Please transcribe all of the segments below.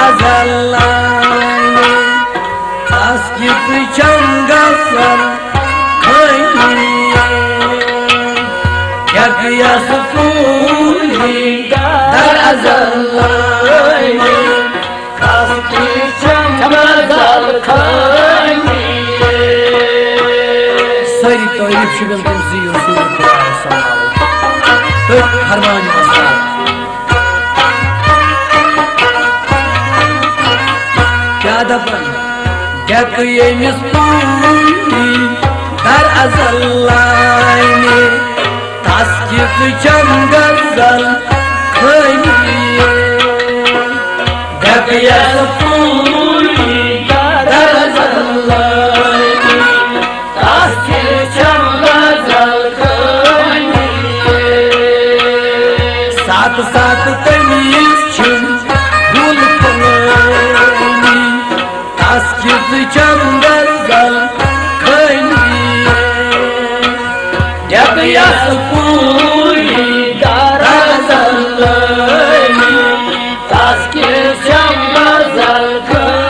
azallayni askip changasal yakıyasıfuni dar azallayni askip changasal Sayri tarif şübel temsi Resulü Kur'an sallallahu Hök harmani basar Kâdaban Gâkıyemiz pûni Dar azallayni Taskik çangazal Kıyniye Gâkıyası pûni Dar azallayni Taskik çangazal Kıyniye Saat saat temiz çün Gul pânı Taskik çangazal Kıyniye Yakıyası pûni Dar azallayni Taskik çangazal Kıyniye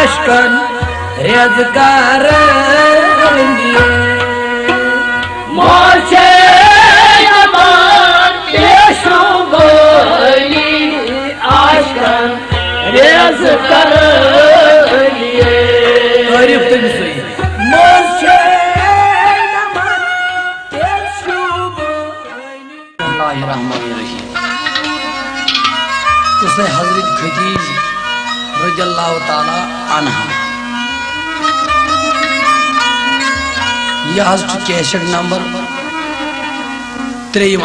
Aşkın rezgarını Moşe yaman yaşubayı Aşkın rezgarını Tarif de mi söyleyeyim? Moşe yaman yaşubayı Bismillahirrahmanirrahim उसने हजरत खदीज रज़ियल्लाहु ताला अन्हा यह cassette number 3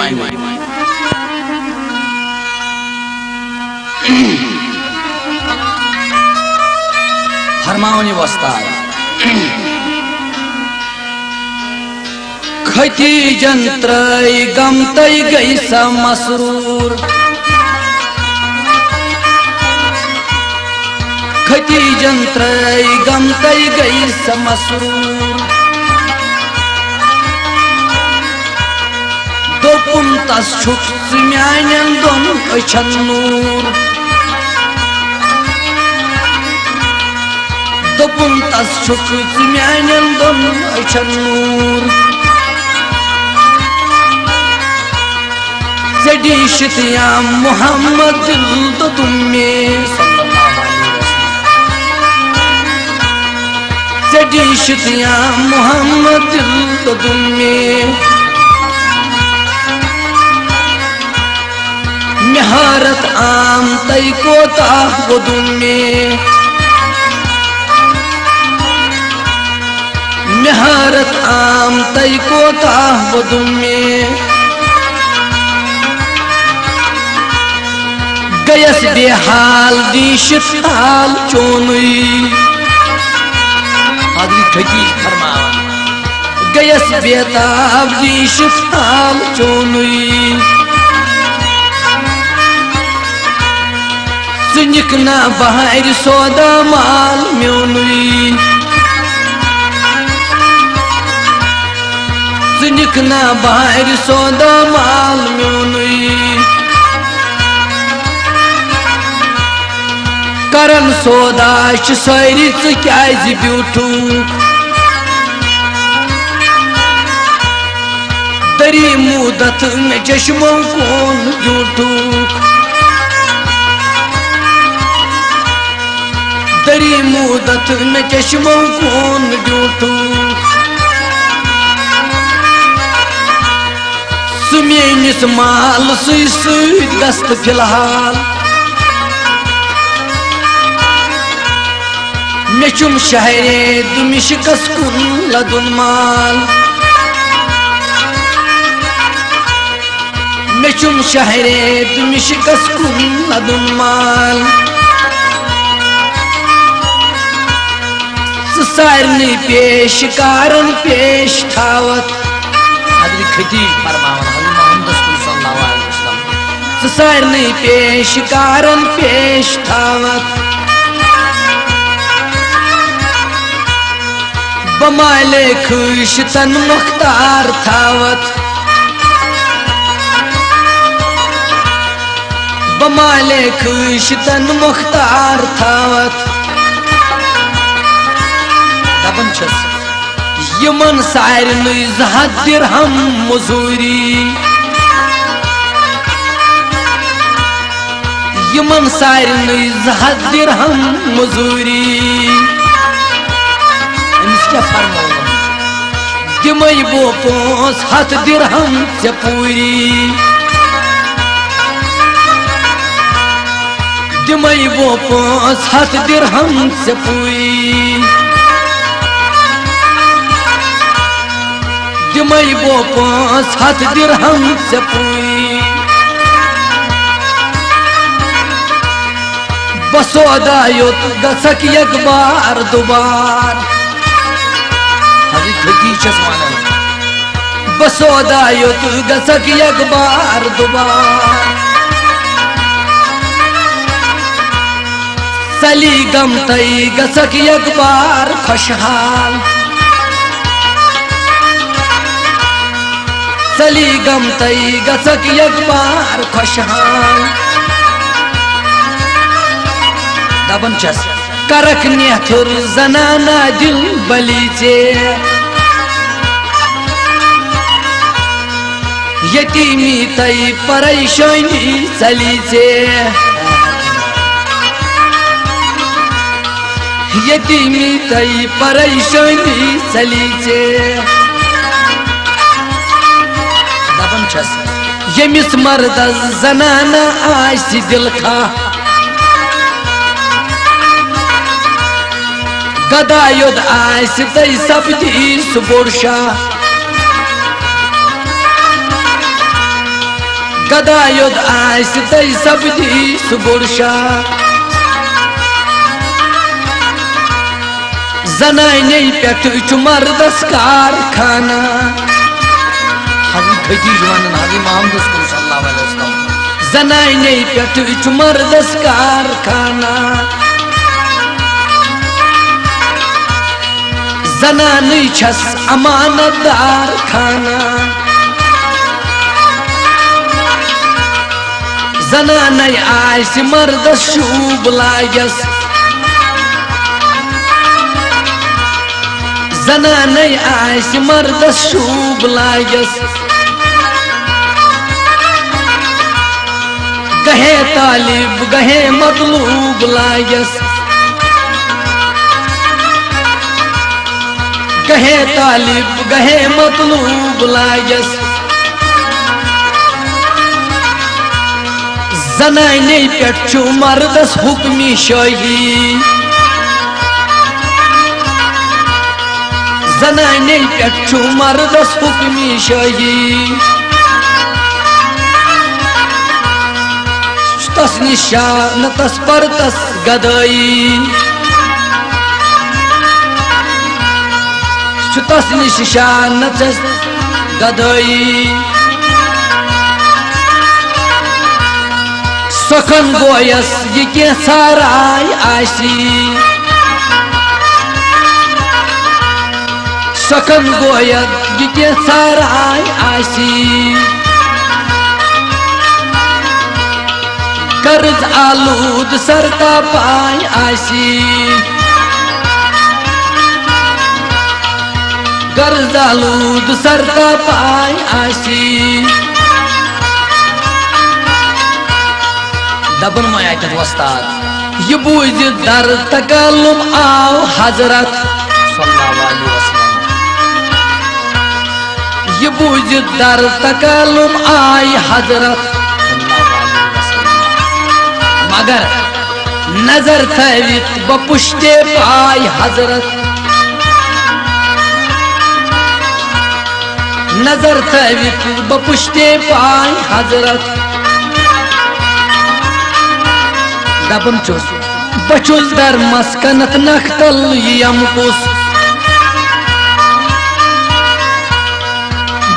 फरमावनी वस्ताद खती जंत्रय गमतय गई सा मसरूर खती जंत्रय गमतय गई सा मसरूर दोपुन तस छुक म्यानन दोन अछन नूर दोपुन तस छुक म्यानन दोन अछन नूर जडीशित या मोहम्मद दिल तो तुमे जडीशित या मोहम्मद दिल तो तुमे निहारत आम तई कोता वदुन में निहारत आम तई कोता वदुन में गयस बेहाल दीशित हाल चोनुई हादरी खदीज फरमावा गयस बेताब दीशित हाल चोनुई सुनिकना बहार सौदा माल म्योनुई सुनिकना बहार सौदा माल म्योनुई करन सौदा सारी क्या ब्यूठू दरी मुदत में चश्मो कौन जूठू दरी मुदत में चश्मो कौन जूठू सुमेनिस माल सुई गस्त फिलहाल मेचुम शहरे दुमिशकस कुन लदुन माल मेचुम शहरे दुमिशकस कुन लदुन माल सारनी पेश कारन पेश थावत हजरत खतीब फरमावन हजरत मोहम्मद सल्लल्लाहु अलैहि वसल्लम सारनी पेश कारन पेश थावत बमाले खुश तन मुख्तार थावत बमाले खुश तन मुख्तार थावत दपन छस यमन सारनी 200 दिरहम मजूरी यमन सारनी 200 दिरहम मजूरी क्या फरमाओ दिमई बो 500 दिरहम से पूरी दिमई बो 500 दिरहम से पूरी दिमई बो 500 दिरहम से पूरी बसोदा युत गसक एक बार दोबार बसोदा युत गसक एक बार दोबार सली गम तई गसक एक बार खुशहाल सली गम तई गसक एक बार खुशहाल दबन चस करक नेथुर जनाना दिल बलीचे यतीमी तई परेशानी चलीचे यतीमी तई परेशानी चलीचे दबन छस यमिस मर्द जनाना आसी दिल खा गदा युद्ध आस तई सपदी सुबोरशा गदा युद्ध आस तई सपदी सुबोरशा जनाने पे मर्दस कारखाना हजरत मोहम्मद सल्लल्लाहु अलैहि वसल्लम जनाने पे मर्दस कारखाना जनानी छस अमानतदार खाना जनाने आस मर्द शूब लागस जनाने आस मर्द शूब लागस गहे तालिब गहे मतलूब लागस गहे तालिब गहे मतलूब लागस जनाने पे मर्दस हुक्मी शाही जनाने पे मर्दस हुक्मी शाही तस निशान तस पर तस गदाई तस निशान तस गदाई सखन गोयस ये क्या साराय आसी सखन गोयस ये क्या साराय आसी कर्ज आलूद सरता पाय आसी कर्ज आलूद सरता पाय आसी दबन माया वस्ताद ये बूझ दर तकल्लुम आओ हजरत सल्लल्लाहु अलैहि वसल्लम ये बूझ दर तकल्लुम आई हजरत मगर नजर थवित बपुष्टे पाई हजरत नजर थवित बपुष्टे पाई हजरत दबन चुस बचुस दर मस्कनत नख्तल यम कुस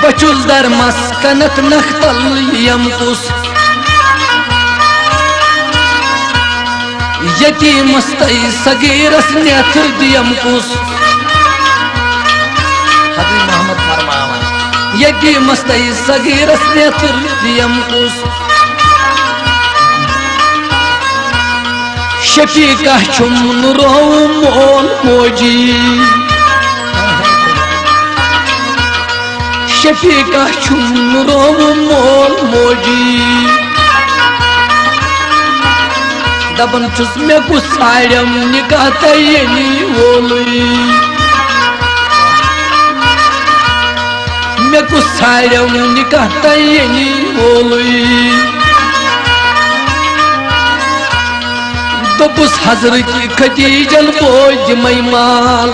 बचुस दर मस्कनत नख्तल यमकुस यतीमस तई सगीरस नेत्र दियमकुस हजरत मोहम्मद फरमावन यतीमस तई सगीरस नेत्र दियमकुस शफीका छुम रो मोल मोजी शफीका छुम रो मोल मोजी दबन चुस मे गुसायम निकाह तयनी वोलुई मे गुसायम निकाह तयनी वोलुई दोपुस हजरत खदीजल बोझ मैमाल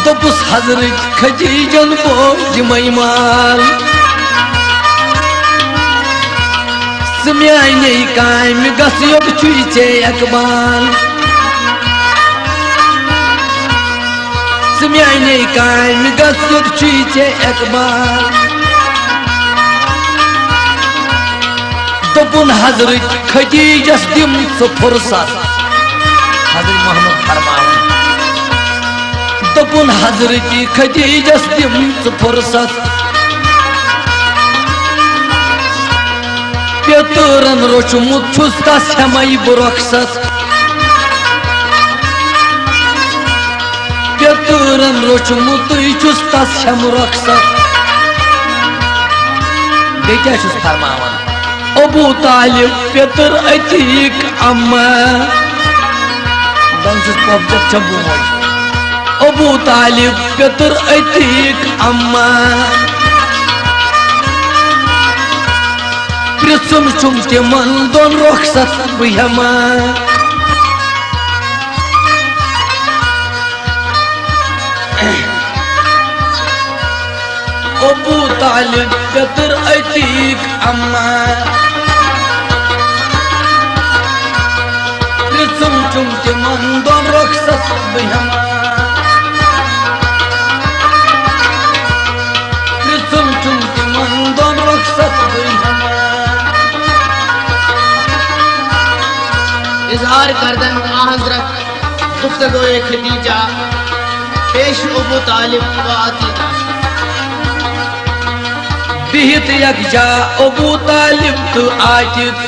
दोपुस हजरत खदीजल बोझ मैमाल स्म्याने कायम गस्योक चुईचे अकबाल स्म्याने कायम गस्योक चुईचे अकबाल दोपुन हजरत खदीजस दिम सो फुर्सत हजरत मोहम्मद फरमावन दोपुन हजरत खदीजस दिम सो फुर्सत पेतरन रोचमुत छुस तस हमाई बुरखसत पेतरन रोचमुत छुस तस हम रखसत बेटा छुस फरमावन अबू तालिब पेतर अतीक अम्मा अबू तालिब पेतर अतीक अम्मा प्रिसुम चुम तिमन दोन रखसत बहमा अबू तालिब पेतर अतीक अम्मा प्रिसुम चुम तिमन दोन रखसत बहमा प्रिसुम चुम तिमन दोन रखसत बहमा इजहार करदन हजरत गुफ्तगोए खदीजा पेश अबू तालिब व अतीका बिहित यकजा अबू तालिब तो आतिक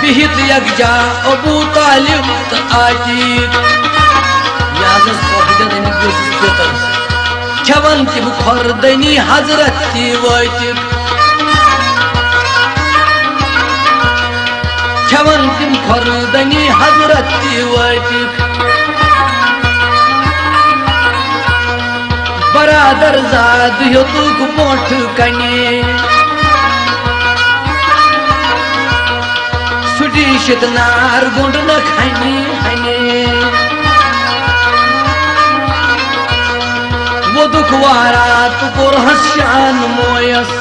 बिहित यकजा अबू तालिब तो आतिक याजस पहुंचन इन बेसिस पेतर खवन तिब खरदनी हजरत ती वातिक खवन तिब खरदनी हजरत ती वातिक बरादर जाद युतुक मोठ कने सुडीशित नार गुंड न खाने हने वो दुखवारा तु पुरहस शान मोयस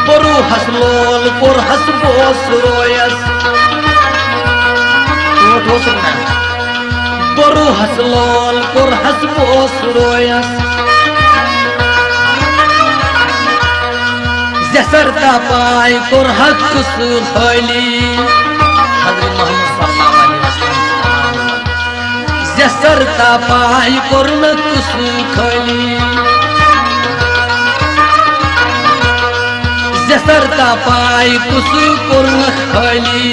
बरु हसलोल पुरहस बोस रोयस बरु हसलोल पुरहस बोस रोयस जसरता पाय पुरहस कुसूल हली हजरत मोहम्मद सल्लल्लाहु अलैहि वसल्लम जसरता पाय पुरहस कुसूल हली जसरता पाय कुसूल पुरहस हली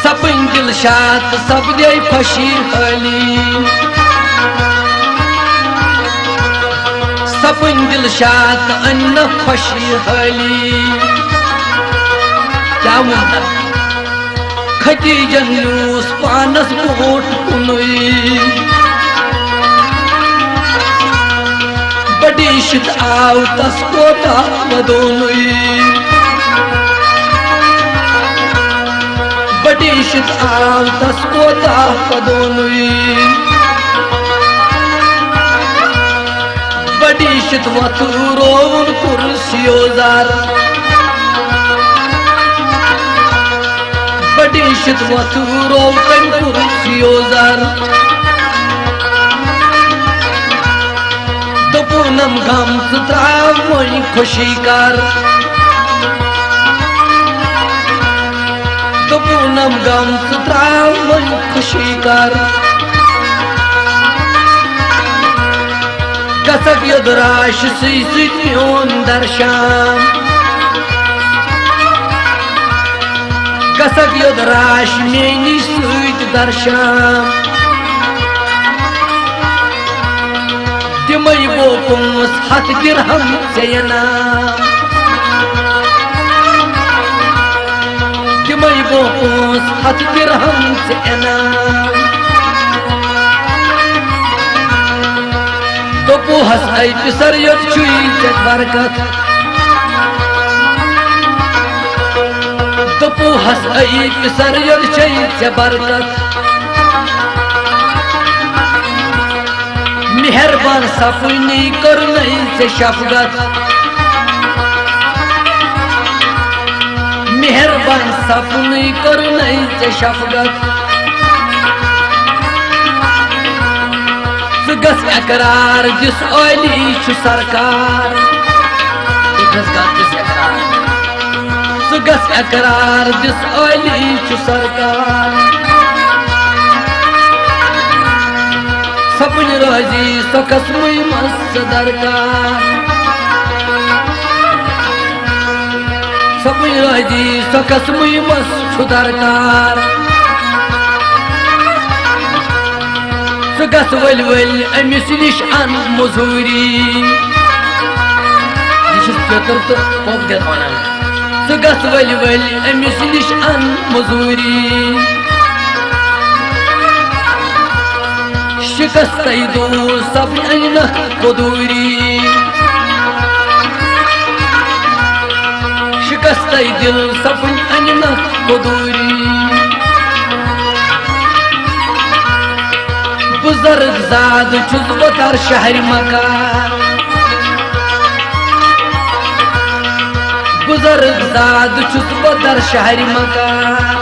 सपन दिलशात सब दे फशी हली सपन दिलशात अन्न फशी हली क्या मुद्दा खदीजन यूस पानस मोट कुनुई बड़ी शित आव तस कोता वदोनुई बड़ी शित आव तस कोता वदोनुई बड़ी शित वतुरोन कुर्सियोजार गडिशित वथूरो कुर्सियोजर दोपूनम गम सुत्राव मोई खुशी कर दोपूनम गम सुत्राव मोई खुशी कर गसक युद्राश सुई म्योन दर्शन गसक युद्राश मेनी सुई दर्शन तिमई वो पुंस हथ दिरहम जयना तिमई वो पुंस हथ दिरहम जयना दोपू हसाई पिसर योद चुई जग बरकत दोपू हसाई पिसर योद चुई जग बरकत मेहरबान सफुनी करनई से शफकत मेहरबान सफुनी करनई से शफकत गस अकरार जिस ओली छु सरकार गस अकरार जिस ओली छु सरकार सपन रोजी सकस मुई मस्त दरकार सपन रोजी सकस मुई मस्त दरकार गस वल वल अमिस निश अन मजूरी पेतर तो पोप दे गस वल वल अमिस निश अन मजूरी शिकस्त दो सब अन कदूरी शिकस्त दिल सब अन कदूरी बुजुर्ग जाद छुस बतर शहर मकान बुजुर्ग जाद छुस बतर शहर मकान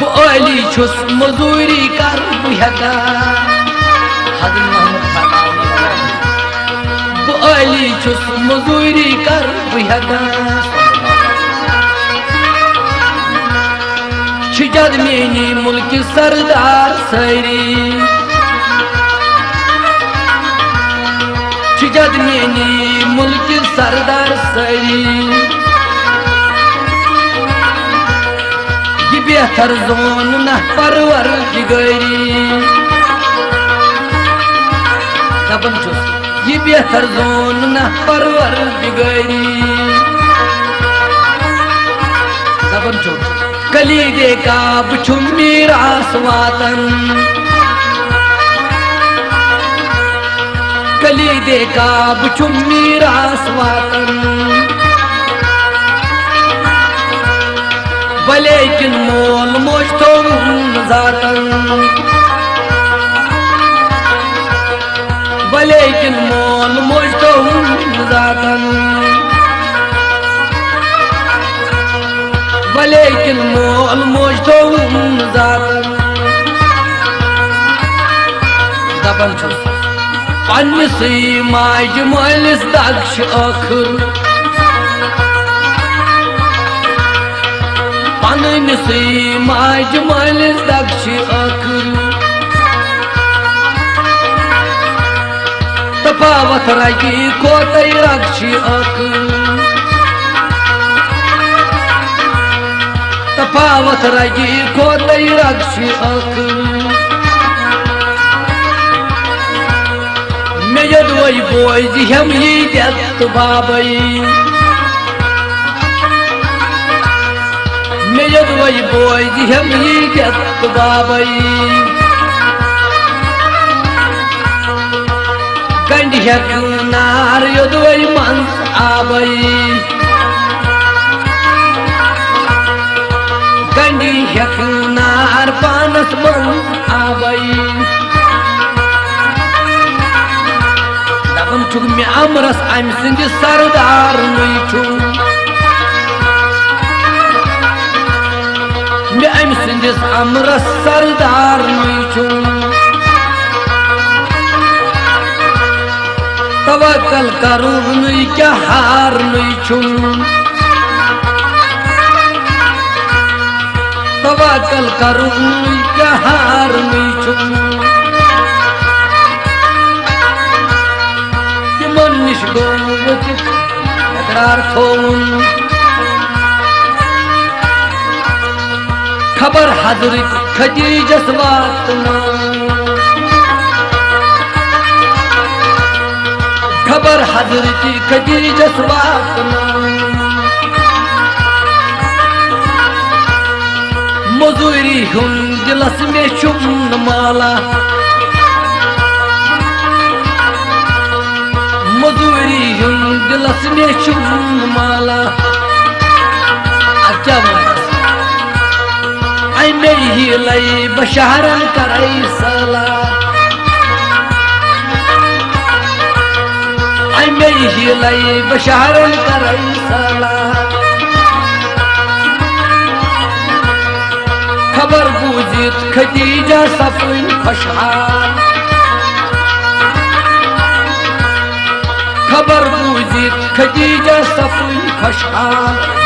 बोली छुस मजूरी कर बुहका हजरत मोहम्मद फरमावनी बोली छुस मजूरी कर बुहका शिजद मेनी मुल्क सरदार सरी शिजद मेनी मुल्क सरदार सरी ये बेहतर जोन न परवर दिगरी दबन चुस ये बेहतर जोन न परवर दिगरी दबन चुस कली दे का बुछुम मीरास वातन कली दे का बुछुम मीरास वातन भले किन मोल मोश्तो जातन भले किन मोल मोश्तो जातन लेकिन मोल मोजतो जातन दबन छुस पन्नसी माज मलिस दक्ष अखर पन्नसी माज मलिस दक्ष अखर तपावत रगी कोतई रक्ष अखर तपावत रगी कोतई रक्ष अखर मे यदवई बोई हम ही देत बाबई मे यदवई बोई हम ही देत बाबई गंडी नार यदवई मंस आबई गंडी नार पानस मंस आबई दबन छुक मे अमरस अम सिंद सरदार नुई छु मे अम सिंदिस अमरस सरदार नुचुन तवक्कल करूं नुई क्या हार नुचुन तवक्कल करूं नुई क्या हार नुचुन ये मन निश गोवत इकरार थोन खबर हजरत खदीजस वातना खबर हजरत खदीजस वातना मजूरी हुन दिलस में चुन माला मजूरी हुन दिलस में चुन माला अच्छा ही लई बशारन करई सला आई में ही लई बशारन करई सला खबर बूझित खदीजा सफिन खुशहाल खबर बूझित खदीजा सफिन खुशहाल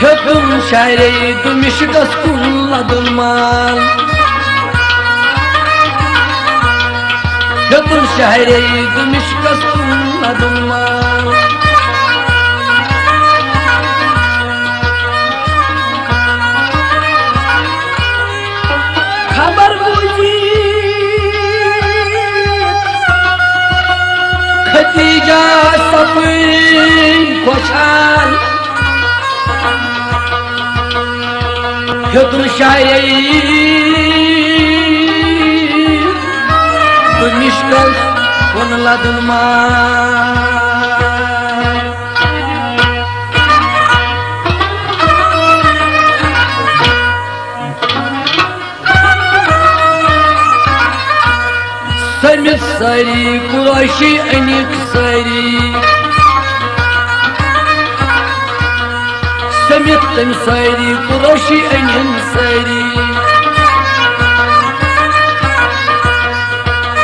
Hüküm şairi dumişkas kulladın mal Hüküm şairi dumişkas kulladın mal Haber bujit Khadija safin koşal Hüküm şairi dumişkas kulladın mal Samit sari Kurayşi enik sari Samit'ten sari Kurayşi enik sari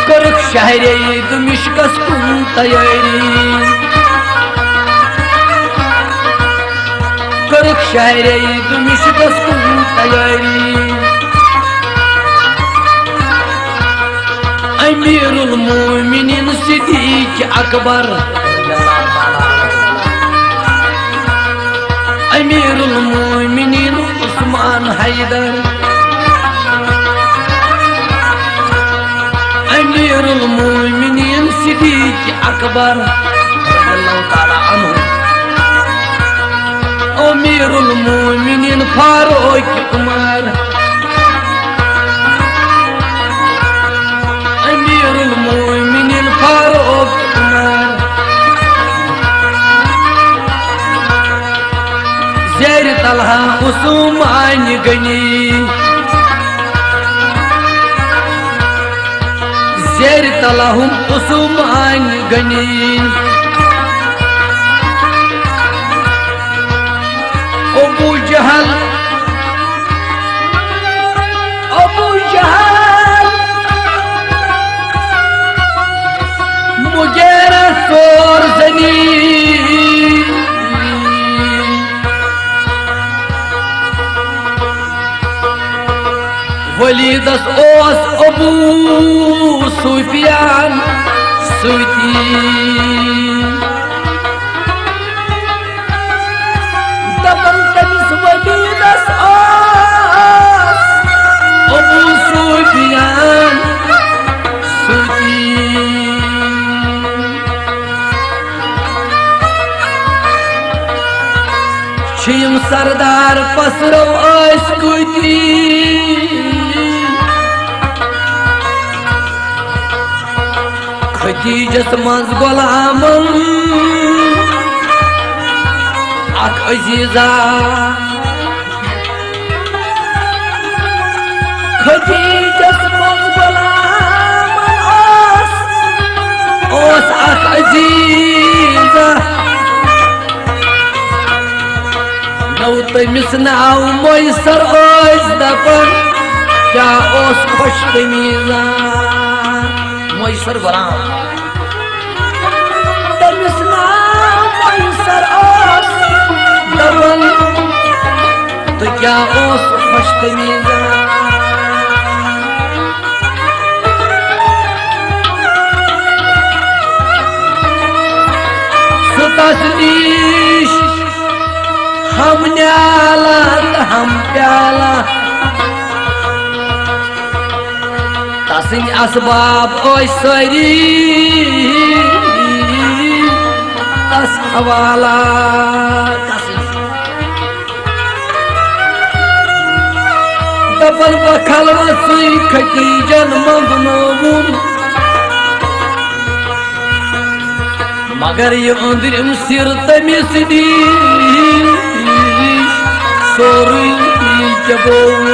Kırık şehri Dumişkas kun tayari Kırık şehri Dumişkas kun tayari Emirul Müminin Siddiq Akbar Emirul Müminin Osman Haydar Emirul Müminin Siddiq Akbar radıyallahu ta'ala anhu Emirul Müminin Faruk Umar Müminin Faruk Umar Zer Talha Usman Gani Zer Talha Usman Gani Abu Cehal Abu Cehal Mujera sor zani Validas os Abu Sufyan Suti Daman tamis Validas os Abu Sufyan Suti Çiyim sardar pasrav aşkıti Khadijas maz golamın Ak aziza Khadijas maz golamın Os ak aziza नौ तमिस नाव मोयसर दपन क्या खुश तमीजान मोयसर गुलाम तमिस नाव मोयसर दपन तो क्या खुश तमीजान तस्नीश हम न्याला हम प्याला तसिन असबाब ओय सरी तस हवाला दपन बखल वसुई खटी जन मंगनोमुन मगर ये अंदरम सिर तमिस दी सोरी जबोन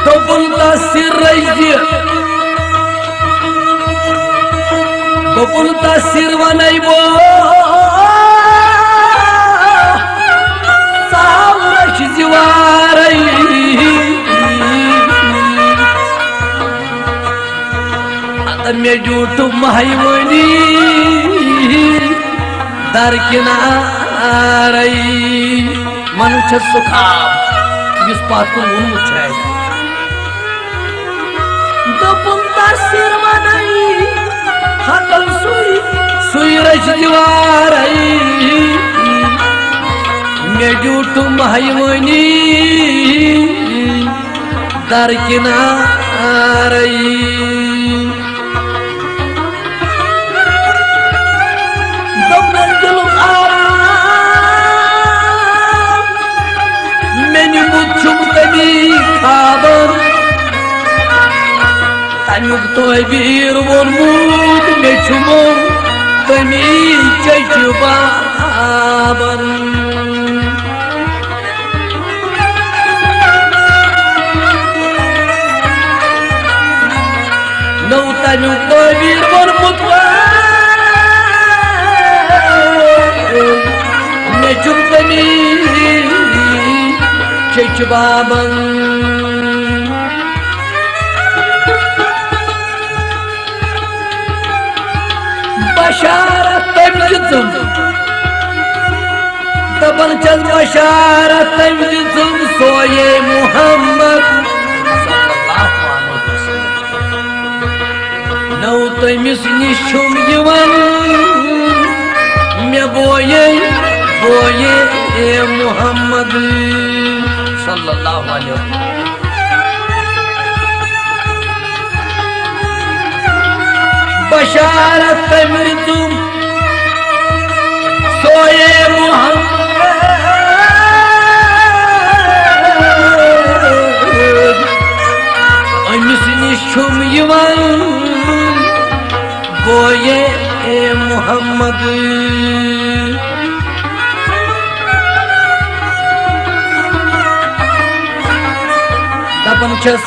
दोपुलता सिर रही दोपुलता सिर वनाई बो सावरश जीवारई मे झूठ महवनी दरकिनारई मन सुखा इस बात को वोनमुत दोपुन सिर वनाई हतन सुई रच दीवारई मे झूठ महवनी दरकिनारई तमुक तबीर वोनमुत मे तमी चचु बाबन नौ तमुक तबीर वोनमुत मे तमी चचु बाबन बशारत तमजुम दबन चल बशारत तमजुम सोये मुहम्मद सल्लल्लाहु अलैहि वसल्लम नौ तमिस निशुम यवन मे बोये मुहम्मद सल्लल्लाहु अलैहि वसल्लम बशारत तमजुम सोये मुहम्मद अमिस निशुम यवन बोये मुहम्मद दपन छस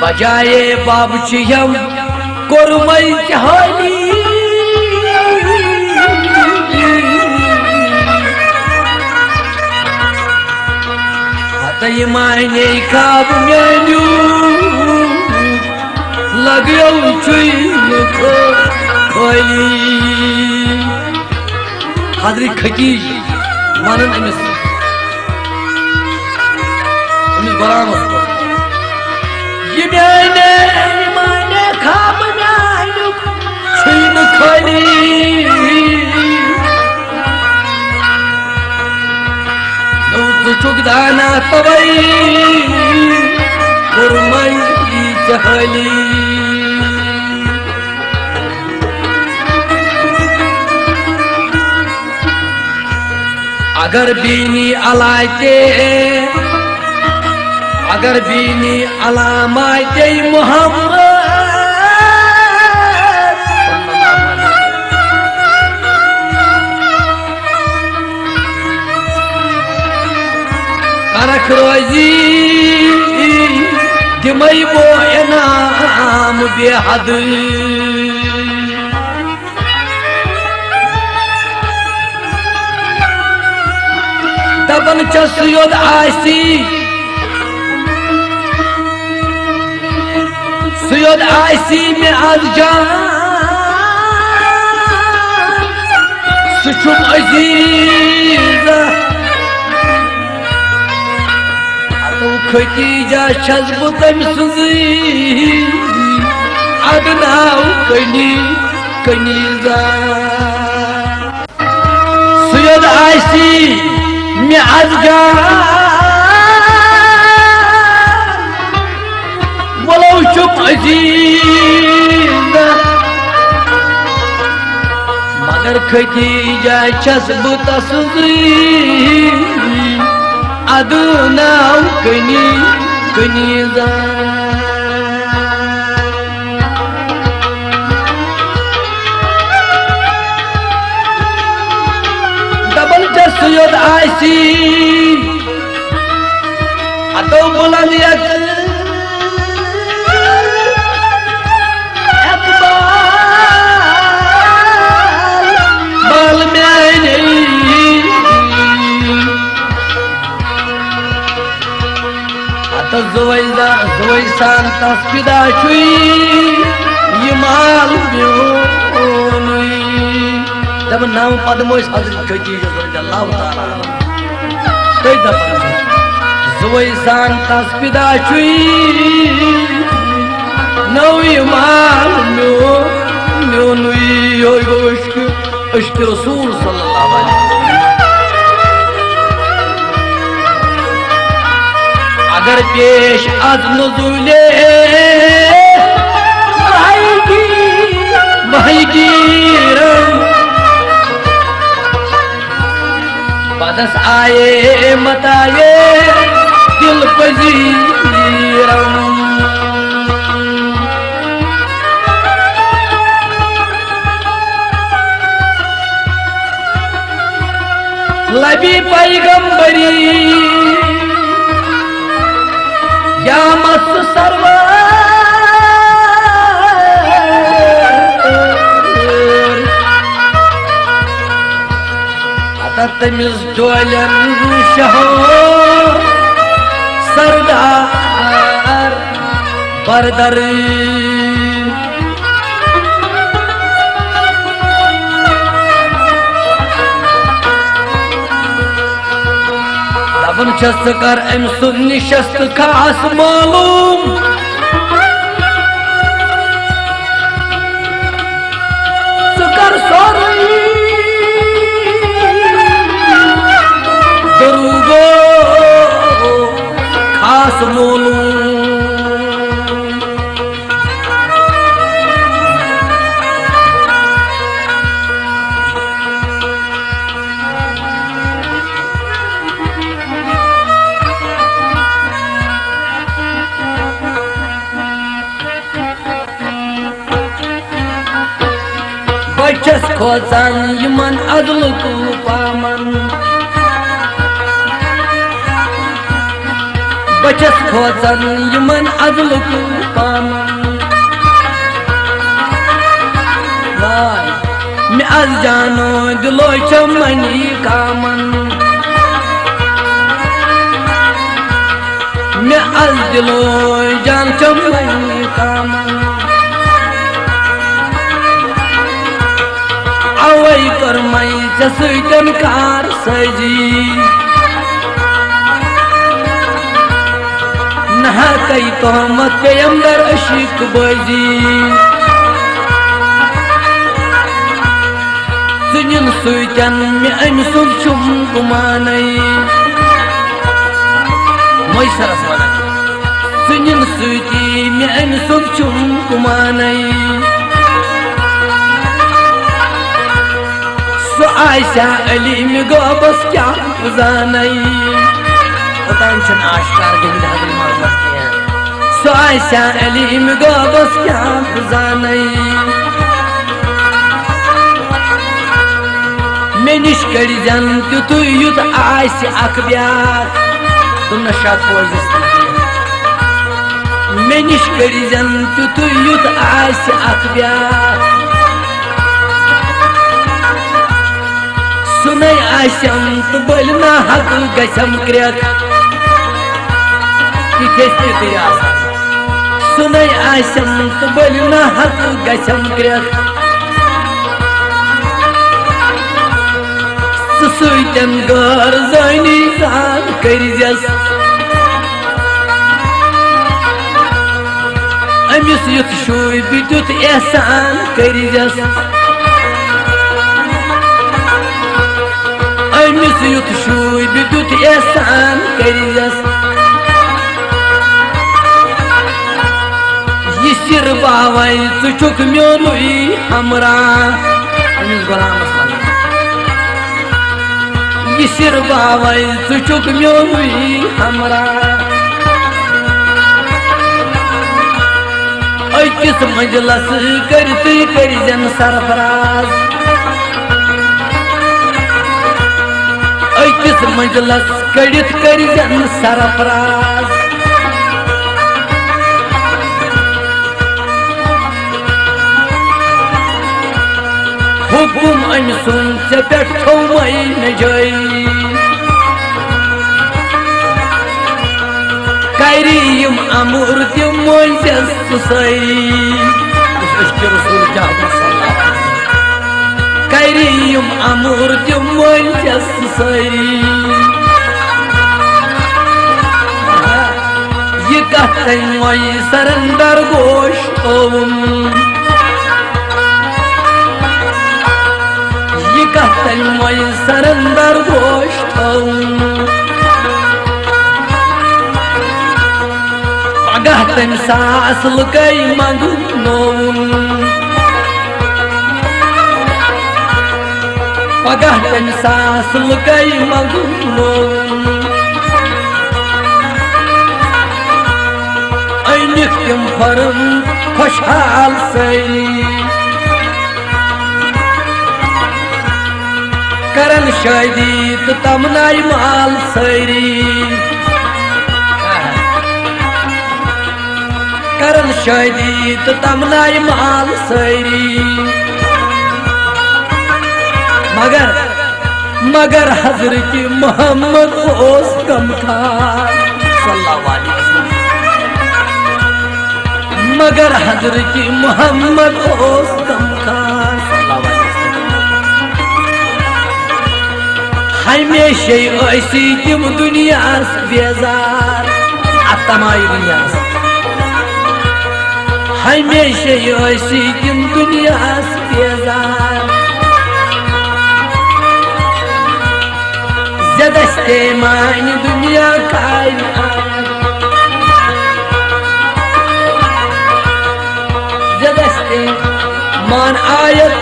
बजाए बाबुची हम कोरमई चाहली हतई मायने खाब मेन्यू लगियो चुईन खोली हादरी खकी मानन अमिस गुलाम ये मायने खाब खोली चुकदाना तबई गुरमई चहली अगर बीनी अलायते अगर बीनी अलामायते मोहम्मद करख रोजी दिमई वो इनाम बेहद दपन चुद आसी सुद आसी में आज जान सुम अजीज तो खतीजा छस बह तम सुजी अदनाव कनीजा सुद आसी में आज जान वलो चुप अजीज मगर खतीजा छस बह तसुजी अदनाव कनीजा डबल चुद आसी अतो बुलंद जुवैसान तस्पिदा माल दप नव पदमोश हजरत खतीजा जुवैसान तस्पिदा नव माल म्योन इश्क रसूल सल्लल्लाहु अलैहि वसल्लम अगर पेश आज नजूले बदस आए मताए दिल पजीरम लबी पैगंबरी या मत सरवर आता तमिस डोलन शहो सरदार बरदर दपन छस कर अम सुन निशस्त खास मालूम कर सोरी दरुगो खास मालूम बचस खोजान यमन अदल को पामन बचस खोजान यमन अदल को पामन वाय मैं आज जानो दिलो चमनी कामन मैं आज दिलो जान चमनी कामन अवै कर मई जसैतन कार सजी नहा कई तोहमत पे अंदर अशिक बजी सुनिन सुतन में अम सुन चुम गुमानई मोई सरस वाला सुनिन सुती में अम सुन चुम गुमानई आयशा अली में गोबस क्या जानाई पोटेंशन आश्कार गिंद हजरी मारते हैं सो आयशा अली में गोबस क्या जानाई मैं निष्करी जंत तू युद्ध आयशा अकब्यार तुम नशा कोई मैं निष्करी जंत तू युद्ध आयशा अकब्यार सुनई आशम तो बलना हक गशम क्रियक सुन आशम तो बलना हक गशम क्रियक सुन घर जानी जान करजस अमिस युत शुई बितुत एहसान करजस अमिस युत शुई बितुत एहसान करजस ये सिर बावै चुक म्योनुई हमरा अमिस गुलामस ये सिर बावै चुक म्योनुई हमरा अकिस मंजलस करती करजन सरफराज अकिस मंजलस कड़ित करजन सरफराज हुकुम अन सुन से बैठो मई न जाई करीम अमूर तिम मोजस सई करीम अमूर तिम मोजस सई ये कहते मोई सरंदर गोश ये कहते मोई सरंदर गोश पगह तम सास लुकई मंगनो पगह तम सास लुकई मंगनो अनिक तम फरम खुशहाल सई करन शादी तो तमनाई माल सरी करन शादी तो तमनाई माल सरी मगर हजरत मोहम्मद ओस कम खान सल्लल्लाहु अलैहि वसल्लम मगर हजरत मोहम्मद ओस कम खान सल्लल्लाहु अलैहि वसल्लम हमेशा ऐसी तिम दुनिया बेजार अतमाई दुनिया हमेशा ऐसी तिम दुनिया बेजार जदस्ते मान दुनिया कायम जदस्ते मान आयत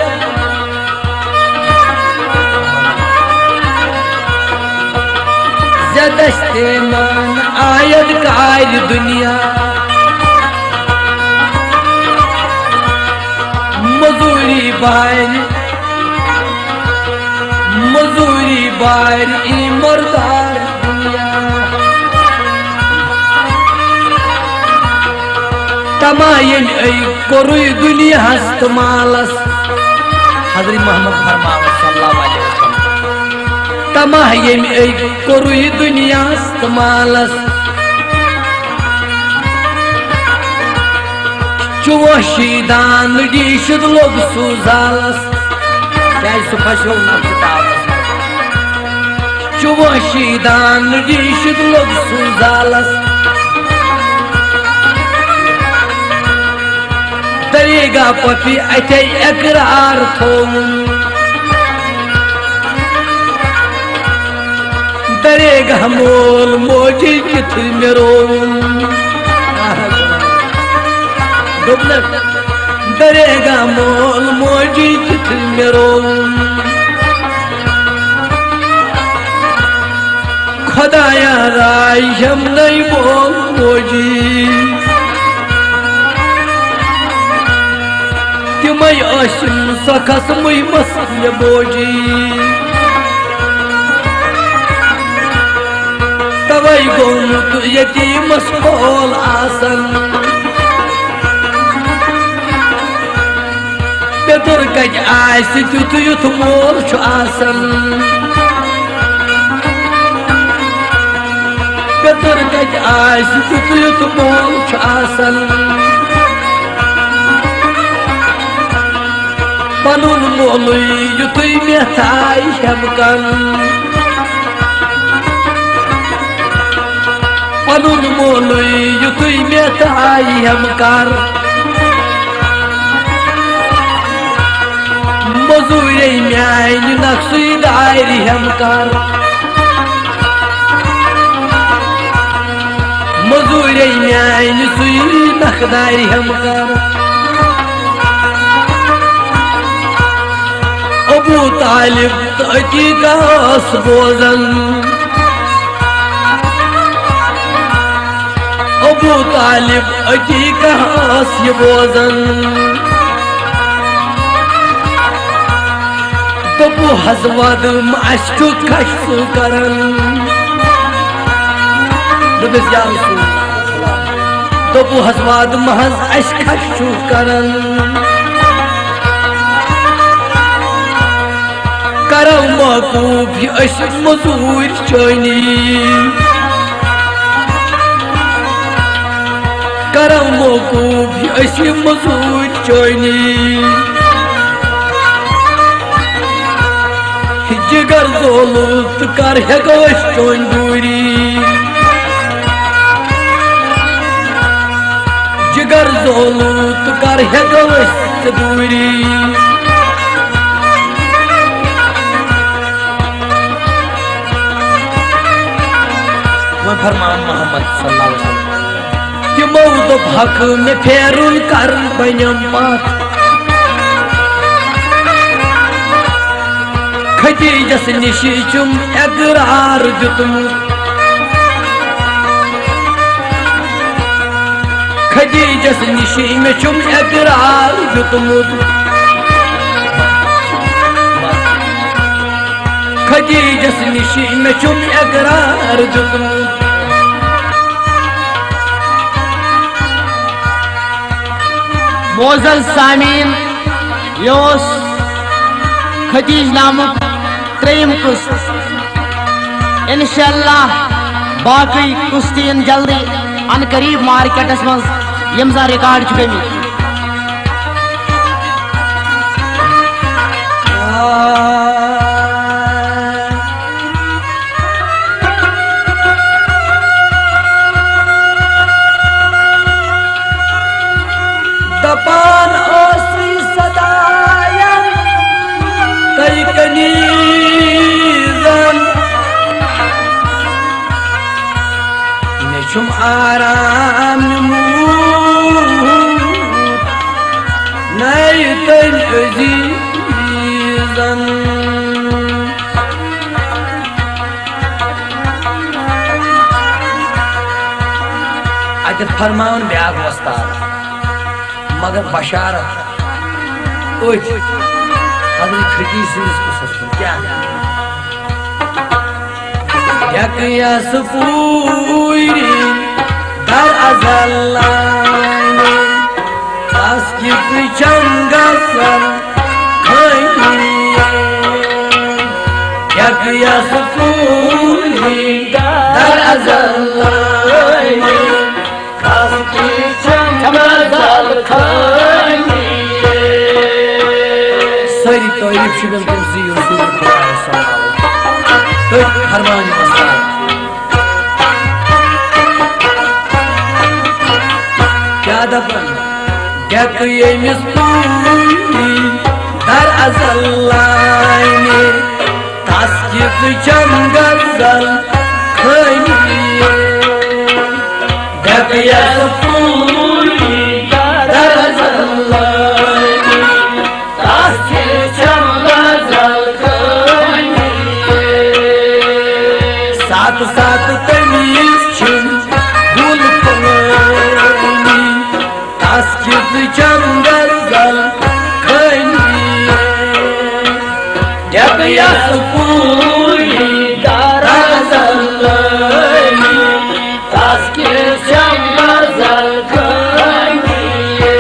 जदस्ते मान आयत कायल दुनिया मजूरी बार ई मरदार दुनिया तमायन ऐ कोरुई दुनिया हस्त मालस हजरत मोहम्मद फरमावे सल्लल्लाहु अलैहि वसल्लम तमायन ऐ कोरुई दुनिया हस्त मालस चुवशीदान डीशद लोग सुजालस क्या सुखशो नफ्तावस चुवशीदान डीशद लोग सुजालस दरेगा पपी अटे इकरार थोम दरेगा मोल मोजी किथ मेरो दरेगा मोल मोजी किथ मेरो खुदाया राय हम नहीं बोल मोजी तिमय अशिम सखस मुई मसल बोजी तवई गोमुत यतीमस खोल आसन पेतुर कज आस तुत युथ मोल छु आसन कत आस युत मोल आसन पनुन मोल युत मे थाय हेमकन पनुन मोल युत मे थाय हेमकर मजूरे म्यान नक्शे दायर हेमकर मजूरे म्यान सुई नखदार हेमकर अबू तालिब तकीकास बोजन अबू तालिब तकीकास ये बोजन दपु हजवद माशु खश करन दपु हजवद महज अश खश करन करो मकूफ अश मजूर चोनी करो मकूफ अश मजूर चोनी जिगर जोलूत कर हेगो चोन दूरी जिगर जोलूत कर हेगो दूरी फरमान मोहम्मद सल्लल्लाहु अलैहि वसल्लम तिमो दोप हक में फेरुन कर बनम पात खदीजस निश चुम एगरार दितमुत खदीजस निश में चुम एगरार दितमुत खदीजस निश में चुम एगरार दितमुत मोजल सामीन योस खदीज नामक त्रेम कुस्त इंशाअल्लाह बाकी कुस्तीन जल्दी अन करीब मार्केटस मज यमजा रिकॉर्ड गमी दपान ओसी सदायन कई कनीजन नेशुम आराम नई तन अजीजन अगर फरमान ब्याग वस्ता मगर बशारत हजरत खदीज से क्या यकयास पूरी दर अजल्लाने तास्कित चंगसर खैनिए यकयास पूरी दर अजल्लाने तास्कित चंगसर खैनिए सारी तारीफ शुगल कुर्सी रसूल खुदा सल्लल्लाहु अलैहि फरमान मस्तान क्या दफन गक ये मिस्तूरी दर अजल्लाने तास्कित चंगसर खैनिए गक ये पूरी दर अजल्लाने तास्कित चंगसर साथ साथ तमीज छिन गुल फलानी तास्कित चंगसर खैनिए यकयास पूरी दर अजल्लाने तास्कित चंगसर खैनिए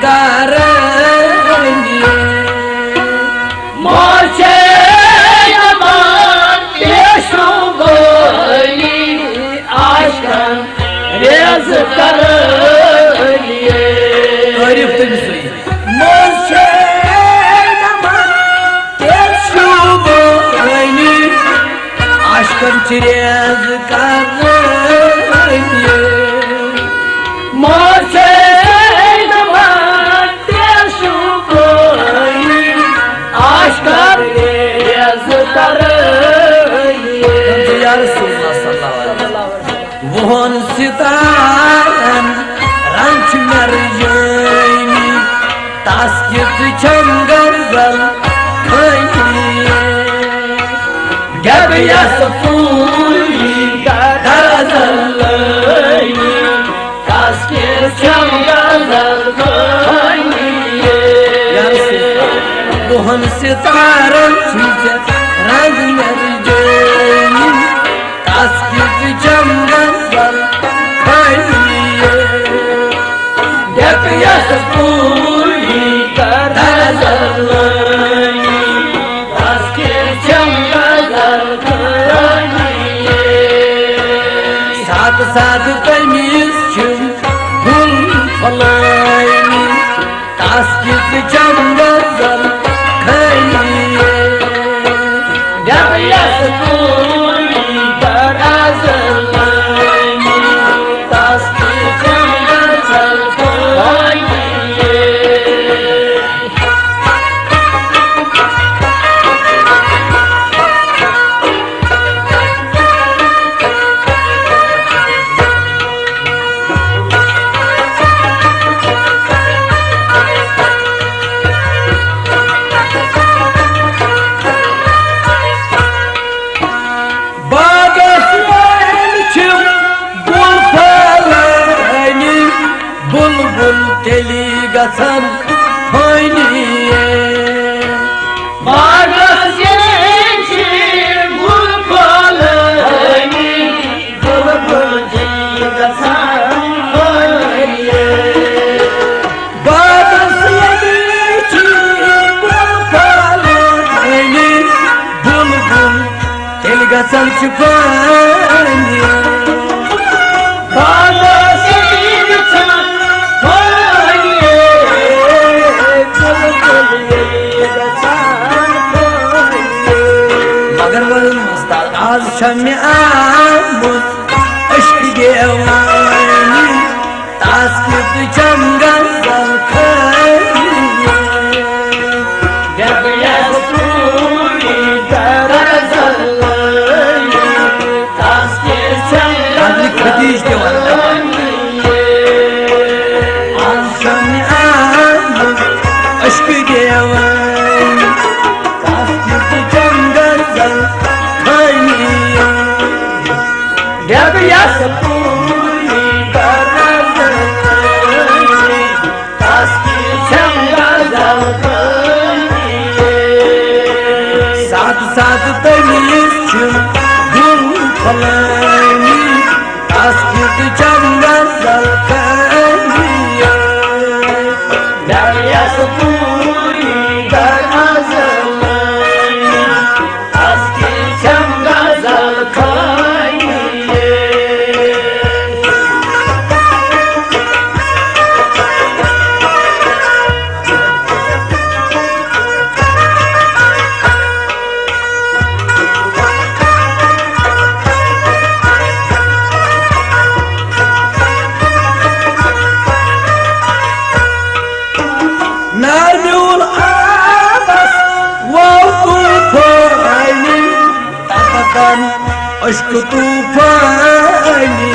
karaniye Moche yaman yaşuğuni aşkın rez karaniye. Arif de bir sayı. Moche yaman yaşuğuni aşkın rez karaniye. Moche yaman yaşuğuni aşkın rez karaniye. Ya Resulullah sallallahu aleyhi ve sellem. Vuhon sitan ranch merjani taskit changarzal khayni gab yasfuli darazallayni taskit changarzal khayni. Ya Resulullah. Vuhon sitan ranch merjani taskit changarzal khayni Gap yasfuli darazallayni taskit changarzal khayni. साथ साथ तमीज छुम फुल फलाइनी तास्कित जंगल खैनी Gap yasfuli darazallayni taskit changarzal khayni. बागेश्वर छुम बुल फलाइनी बुलबुल तेली गसन होइनी Bağız gençi bulbulani bulbul cilgasan koyye. बागेश्वर छुम बुल फलाइनी बुलबुल तेली गसन छुपानी Bağız gençi koyye bulbul cilgasan koyye. मगर वह मुस्ताद आज शम्य आमुस अश्क गेवानी तास्कित जंगल खैनी Gap yasfuli darazallayni taskit Hazreti Khadij de var. आज शम्य आमुस अश्क गेवानी तास्कित जंगल खैनी Gap yasfuli darazallayni taskit changarzal khayni. साथ साथ तमीज छुम गुल फलानी तास्कित जंगल खैनी Gap yasfuli darazallayni taskit changarzal khayni. नार्मिउल आबस वाव तूफानी तपकन अश्क तूफानी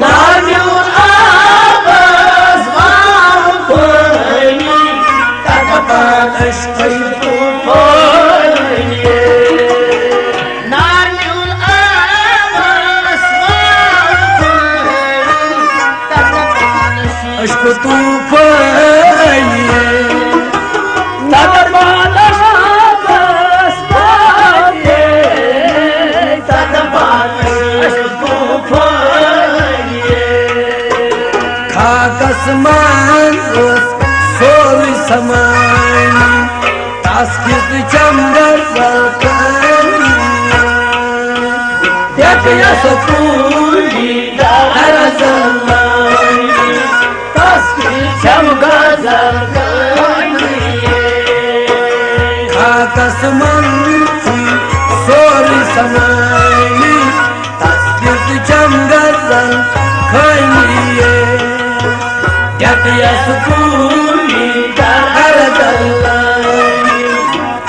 Narmiul abaz vahvani takapan अश्क tufani. Narmiul abaz vahvani takapan अश्क तूफानी takapan abaz vahvani takapan tufani. खाकस मान taskit chamgar salkani Yakya sapuni darazalani taskit chamgar salkani Kakas manchi sori samani taskit chamgar salkani Yakya sapuni darazalani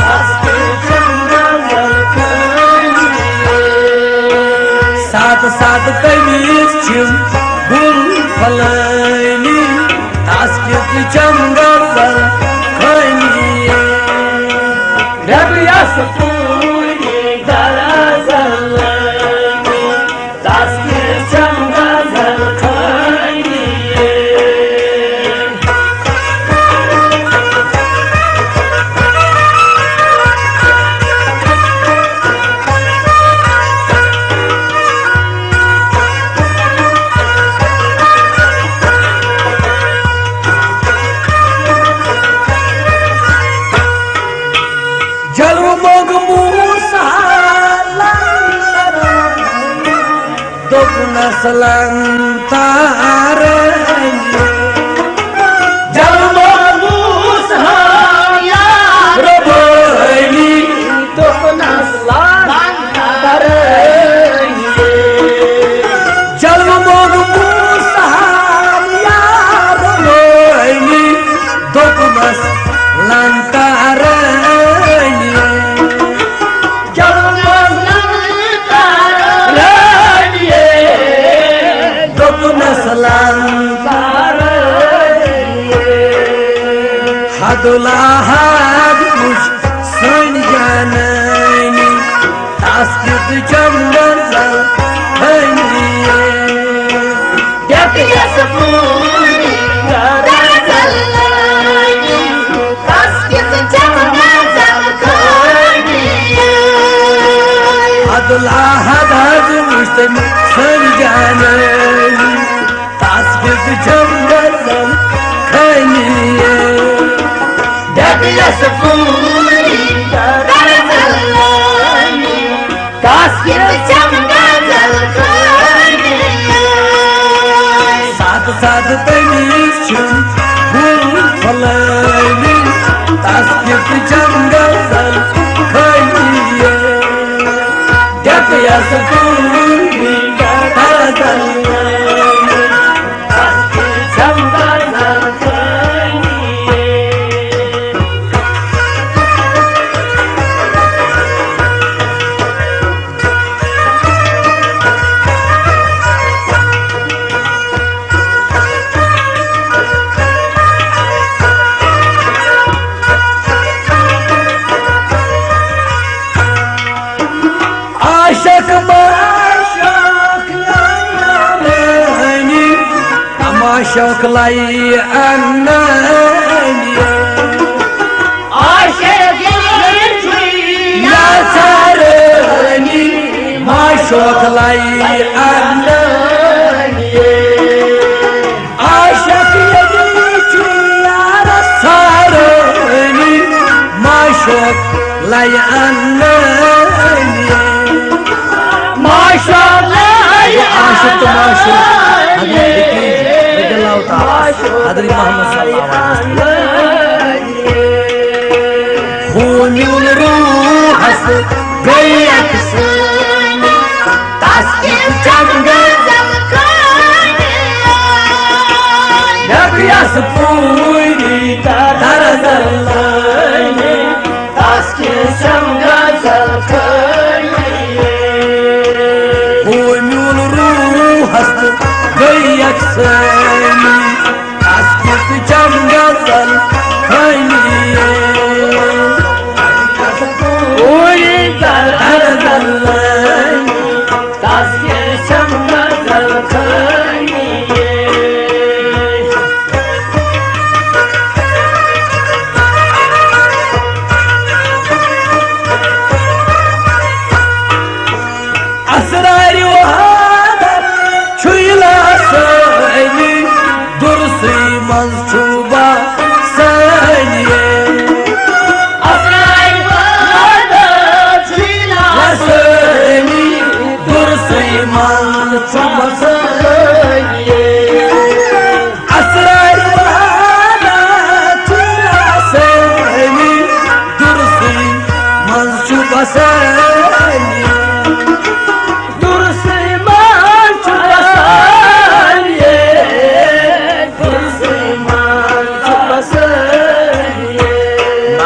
taskit chamgar salkani Saat saat temiz çim gul falani taskit chamgar salkani Yakya sapuni darazalani taskit chamgar salkani Jalmog Musa Dopna salantarani Jalmog Musa Robani Dopna salantarani Jalmog Musa Robani Dopna salantarani Hadula had muş sen canani taskit chamgar salkani Yakya sapuni darazalani taskit chamgar salkani Hadula had muş sen canani taskit chamgar salkani Yakya sapuni darazalani taskit chamgar salkani Saat saat temiz çim gul falani taskit chamgar salkani Yakya sapuni darazalani taskit chamgar salkani Aşık maşak yanani Amaşak lay annani Aşık yatarani Maşak lay annani Aşık yarasarani Maşak lay annani Maşallah ya aşık to maşuk Hazreti radiyallahu ta'ala Hazreti Muhammed sallallahu aleyhi ve sellem Hunul ruhas gayak sani taskit chamgar salkani Yakya sapuni darazalani taskit chamgar salkani Hunul ruhas gayak sani taskit chamgar salkani darazalani taskit chamgar salkani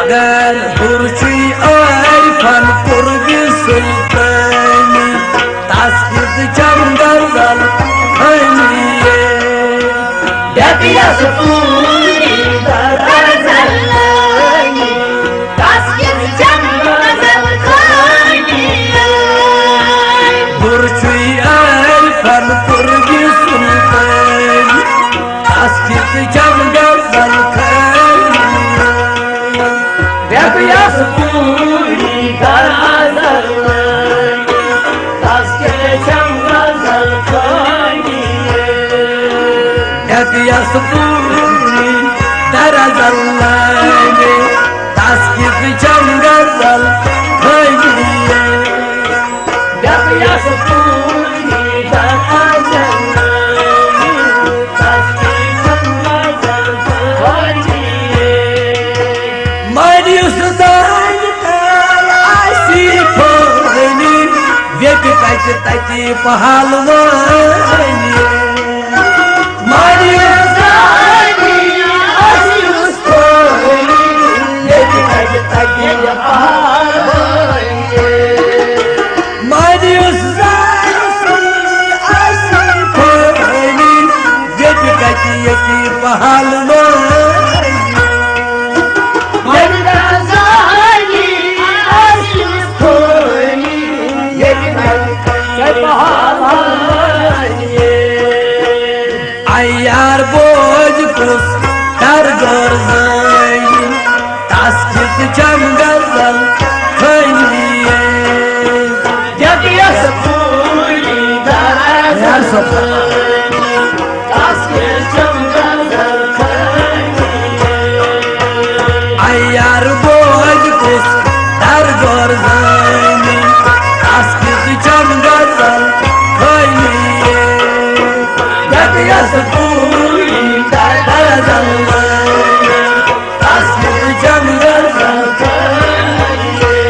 गर बुरची आरिफन पूर्वी सुल्तानी तास्किद जंगल जल खनिये Depiya sepuri darazalani Taskin jangazal khaniye बुरची आरिफन पूर्वी सुल्तानी तास्किद जंगल जल खनिये Depiya sepuri darazalani Taskin jangazal khaniye Yasupuri darazallani taskid jangal zal khayye Depiya sepuri darazalani Taskin jangazal khaniye Marius zay asi phani vek kait tati pahalwani Marius Zani asius phani vek kait tati pahalwani Marius zay asi phani vek kait tati pahalwani Ayar boj kus dar gorzani taskid jangal zal khayye Depiya sepuri darazalani Taskin jangazal khaniye Ayar boj kus dar gorzani taskid jangal zal khayye Depiya sepuri darazalani taskid jangal zal khaniye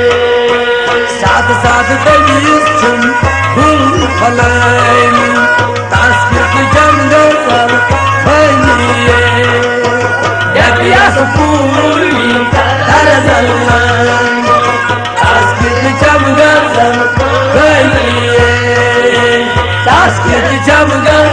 साथ साथ दलीस चुम फूल फलानी तास्किद जंगल पर फैलिए Depiya sepuri दाराज़ल्लानी तास्किद जंगल पर फैलिए तास्किद जंगल